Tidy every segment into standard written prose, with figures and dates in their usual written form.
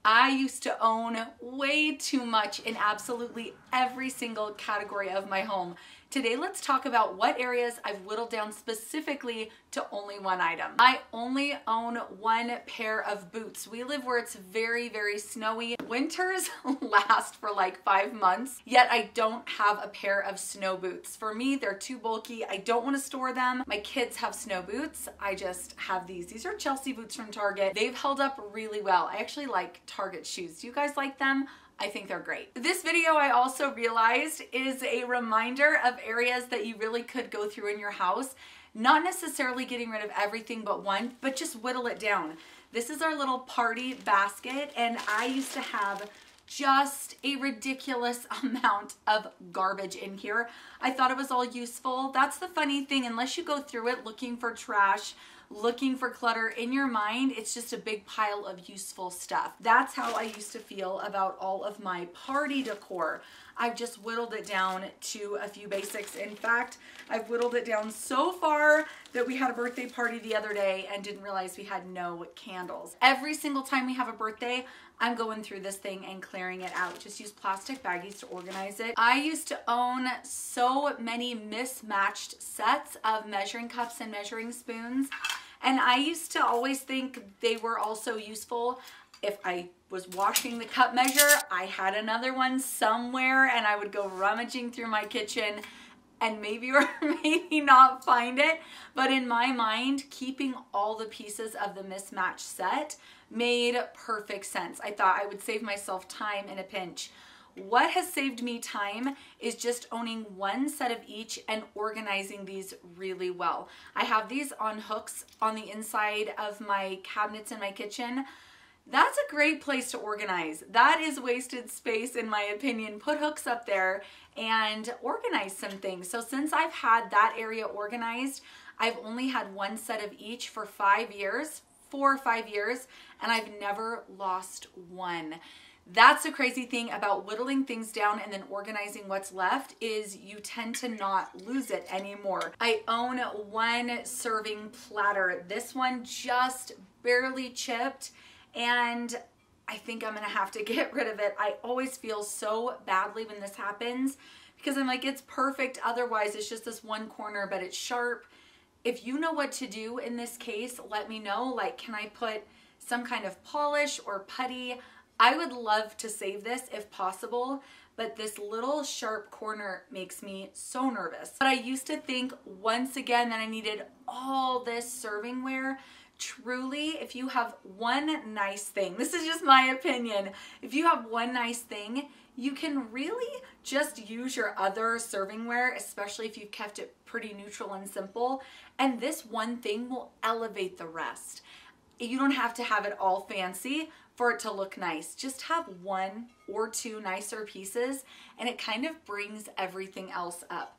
I used to own way too much in absolutely every single category of my home. Today, let's talk about what areas I've whittled down specifically to only one item. I only own one pair of boots. We live where it's very, very snowy. Winters last for like 5 months, yet I don't have a pair of snow boots. For me, they're too bulky. I don't want to store them. My kids have snow boots. I just have these. These are Chelsea boots from Target. They've held up really well. I actually like Target shoes. Do you guys like them? I think they're great. This video, I also realized, is a reminder of areas that you really could go through in your house. Not necessarily getting rid of everything but one, but just whittle it down. This is our little party basket, and I used to have just a ridiculous amount of garbage in here. I thought it was all useful. That's the funny thing, unless you go through it looking for trash, looking for clutter in your mind, it's just a big pile of useful stuff. That's how I used to feel about all of my party decor. I've just whittled it down to a few basics. In fact, I've whittled it down so far that we had a birthday party the other day and didn't realize we had no candles. Every single time we have a birthday, I'm going through this thing and clearing it out. Just use plastic baggies to organize it. I used to own so many mismatched sets of measuring cups and measuring spoons, and I used to always think they were also useful. If I was washing the cup measure, I had another one somewhere, and I would go rummaging through my kitchen and maybe or maybe not find it. But in my mind, keeping all the pieces of the mismatched set made perfect sense. I thought I would save myself time in a pinch. What has saved me time is just owning one set of each and organizing these really well. I have these on hooks on the inside of my cabinets in my kitchen. That's a great place to organize. That is wasted space in my opinion. Put hooks up there and organize some things. So since I've had that area organized, I've only had one set of each for 5 years, 4 or 5 years, and I've never lost one. That's the crazy thing about whittling things down and then organizing what's left is you tend to not lose it anymore. I own one serving platter. This one just barely chipped, and I think I'm gonna have to get rid of it. I always feel so badly when this happens because I'm like, it's perfect. Otherwise, it's just this one corner, but it's sharp. If you know what to do in this case, let me know. Like, can I put some kind of polish or putty? I would love to save this if possible, but this little sharp corner makes me so nervous. But I used to think once again that I needed all this servingware. Truly, if you have one nice thing, this is just my opinion, if you have one nice thing, you can really just use your other servingware, especially if you've kept it pretty neutral and simple, and this one thing will elevate the rest. You don't have to have it all fancy for it to look nice. Just have one or two nicer pieces, and it kind of brings everything else up.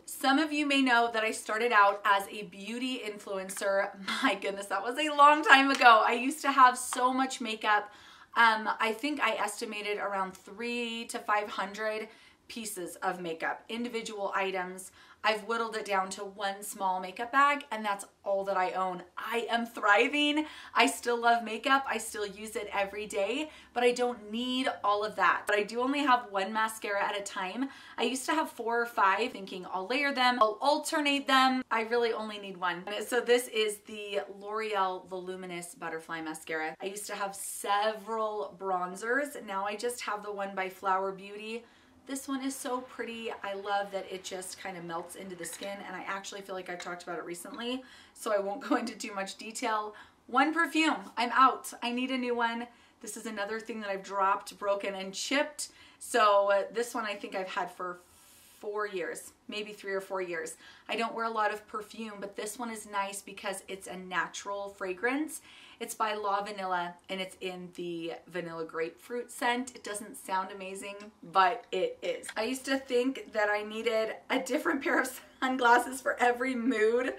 Some of you may know that I started out as a beauty influencer. My goodness, that was a long time ago. I used to have so much makeup. I think I estimated around 300 to 500 pieces of makeup, individual items. I've whittled it down to one small makeup bag, and that's all that I own. I am thriving. I still love makeup. I still use it every day, but I don't need all of that. But I do only have one mascara at a time. I used to have 4 or 5, thinking I'll layer them, I'll alternate them. I really only need one. So this is the L'Oreal Voluminous Butterfly Mascara. I used to have several bronzers. Now I just have the one by Flower Beauty. This one is so pretty. I love that it just kind of melts into the skin, and I actually feel like I've talked about it recently, so I won't go into too much detail. One perfume, I'm out. I need a new one. This is another thing that I've dropped, broken, and chipped. So this one I think I've had for 4 years, maybe 3 or 4 years. I don't wear a lot of perfume, but this one is nice because it's a natural fragrance. It's by La Vanilla, and it's in the vanilla grapefruit scent. It doesn't sound amazing, but it is. I used to think that I needed a different pair of sunglasses for every mood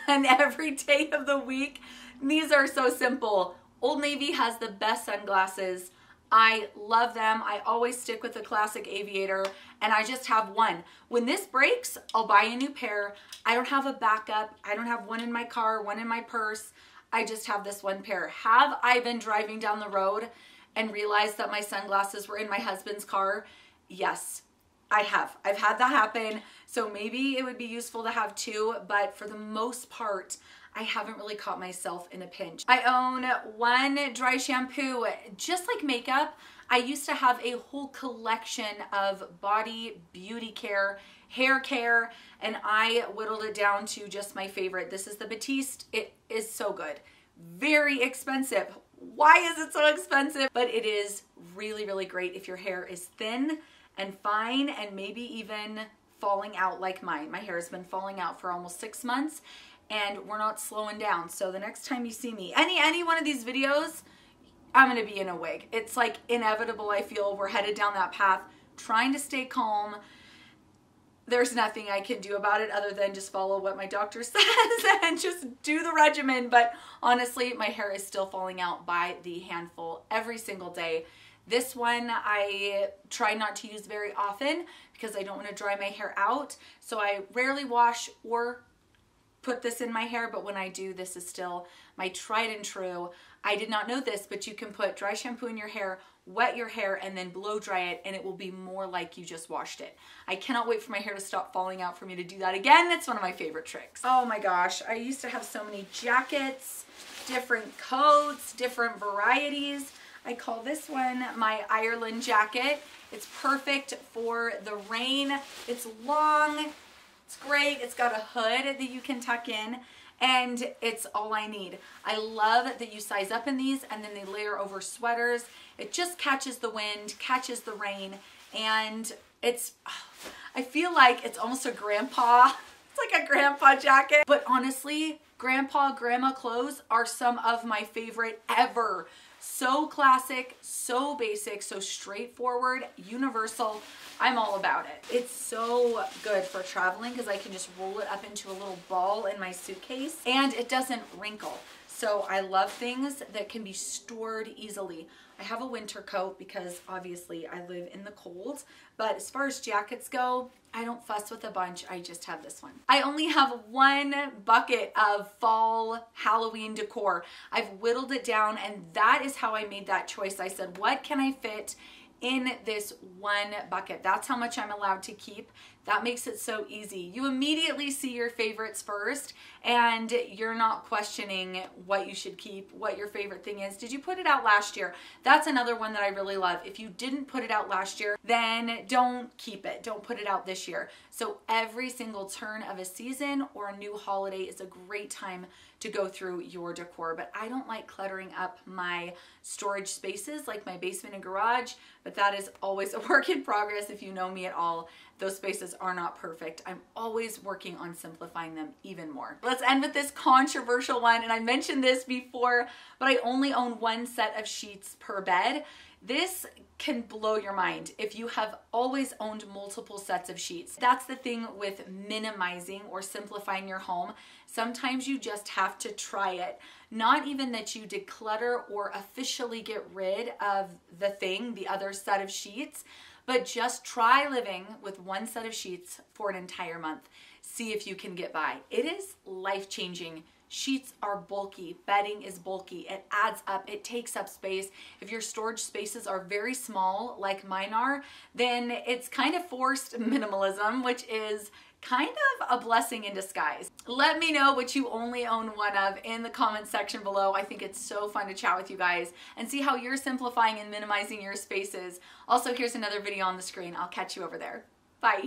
and every day of the week. These are so simple. Old Navy has the best sunglasses. I love them. I always stick with the classic aviator, and I just have one. When this breaks, I'll buy a new pair. I don't have a backup. I don't have one in my car, one in my purse. I just have this one pair. Have I been driving down the road and realized that my sunglasses were in my husband's car? Yes, I have. I've had that happen. So maybe it would be useful to have two, but for the most part, I haven't really caught myself in a pinch. I own one dry shampoo. Just like makeup, I used to have a whole collection of body, beauty care, hair care, and I whittled it down to just my favorite. This is the Batiste. It is so good. Very expensive. Why is it so expensive? But it is really, really great if your hair is thin and fine and maybe even falling out like mine. My hair has been falling out for almost 6 months and we're not slowing down. So the next time you see me, any one of these videos, I'm gonna be in a wig. It's like inevitable. I feel we're headed down that path, trying to stay calm. There's nothing I can do about it other than just follow what my doctor says and just do the regimen. But honestly, my hair is still falling out by the handful every single day. This one I try not to use very often because I don't want to dry my hair out. So I rarely wash or put this in my hair, but when I do, this is still my tried and true. I did not know this, but you can put dry shampoo in your hair, wet your hair, and then blow dry it, and it will be more like you just washed it. I cannot wait for my hair to stop falling out for me to do that again. It's one of my favorite tricks. Oh my gosh, I used to have so many jackets, different coats, different varieties. I call this one my Ireland jacket. It's perfect for the rain. It's long, it's great. It's got a hood that you can tuck in, and it's all I need. I love that you size up in these and then they layer over sweaters. It just catches the wind, catches the rain, and I feel like it's almost a grandpa. It's like a grandpa jacket. But honestly, grandpa, grandma clothes are some of my favorite ever. So classic, so basic, so straightforward, universal. I'm all about it. It's so good for traveling because I can just roll it up into a little ball in my suitcase and it doesn't wrinkle. So I love things that can be stored easily. I have a winter coat because obviously I live in the cold, but as far as jackets go, I don't fuss with a bunch. I just have this one. I only have one bucket of fall Halloween decor. I've whittled it down, and that is how I made that choice. I said, what can I fit in this one bucket? That's how much I'm allowed to keep. That makes it so easy. You immediately see your favorites first and you're not questioning what you should keep, what your favorite thing is. Did you put it out last year? That's another one that I really love. If you didn't put it out last year, then don't keep it. Don't put it out this year. So every single turn of a season or a new holiday is a great time to go through your decor. But I don't like cluttering up my storage spaces like my basement and garage, but that is always a work in progress. If you know me at all, those spaces are not perfect. I'm always working on simplifying them even more. Let's end with this controversial one. And I mentioned this before, but I only own one set of sheets per bed. This can blow your mind if you have always owned multiple sets of sheets. That's the thing with minimizing or simplifying your home. Sometimes you just have to try it. Not even that you declutter or officially get rid of the thing, the other set of sheets, but just try living with one set of sheets for an entire month. See if you can get by. It is life-changing. Sheets are bulky, bedding is bulky, it adds up, it takes up space. If your storage spaces are very small, like mine are, then it's kind of forced minimalism, which is kind of a blessing in disguise. Let me know what you only own one of in the comment section below. I think it's so fun to chat with you guys and see how you're simplifying and minimizing your spaces. Also, here's another video on the screen. I'll catch you over there. Bye.